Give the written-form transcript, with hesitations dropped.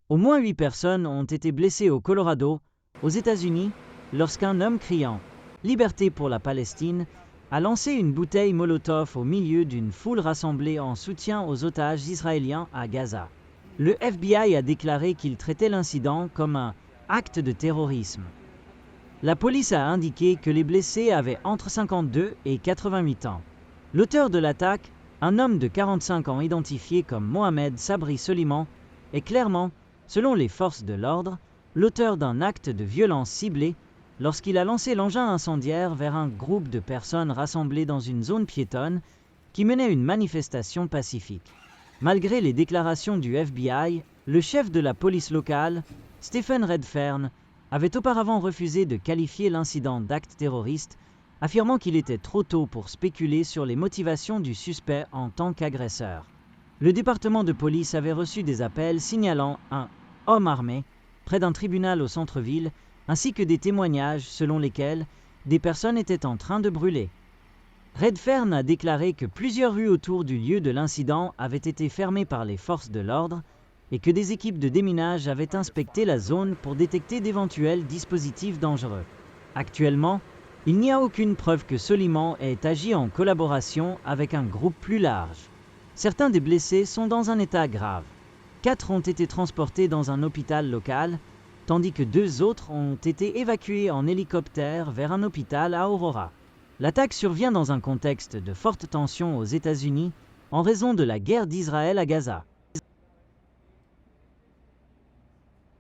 Au moins 8 personnes ont été blessées au Colorado, aux États-Unis, lorsqu'un homme criant « Liberté pour la Palestine » a lancé une bouteille Molotov au milieu d'une foule rassemblée en soutien aux otages israéliens à Gaza. Le FBI a déclaré qu'il traitait l'incident comme un « acte de terrorisme ». La police a indiqué que les blessés avaient entre 52 et 88 ans. L'auteur de l'attaque, un homme de 45 ans identifié comme Mohamed Sabri Soliman, est clairement, selon les forces de l'ordre, l'auteur d'un acte de violence ciblée lorsqu'il a lancé l'engin incendiaire vers un groupe de personnes rassemblées dans une zone piétonne qui menait une manifestation pacifique. Malgré les déclarations du FBI, le chef de la police locale, Stephen Redfern, avait auparavant refusé de qualifier l'incident d'acte terroriste, affirmant qu'il était trop tôt pour spéculer sur les motivations du suspect en tant qu'agresseur. Le département de police avait reçu des appels signalant un « homme armé » près d'un tribunal au centre-ville, ainsi que des témoignages selon lesquels des personnes étaient en train de brûler. Redfern a déclaré que plusieurs rues autour du lieu de l'incident avaient été fermées par les forces de l'ordre et que des équipes de déminage avaient inspecté la zone pour détecter d'éventuels dispositifs dangereux. Actuellement, il n'y a aucune preuve que Soliman ait agi en collaboration avec un groupe plus large. Certains des blessés sont dans un état grave. 4 ont été transportés dans un hôpital local, tandis que 2 autres ont été évacués en hélicoptère vers un hôpital à Aurora. L'attaque survient dans un contexte de forte tension aux États-Unis en raison de la guerre d'Israël à Gaza.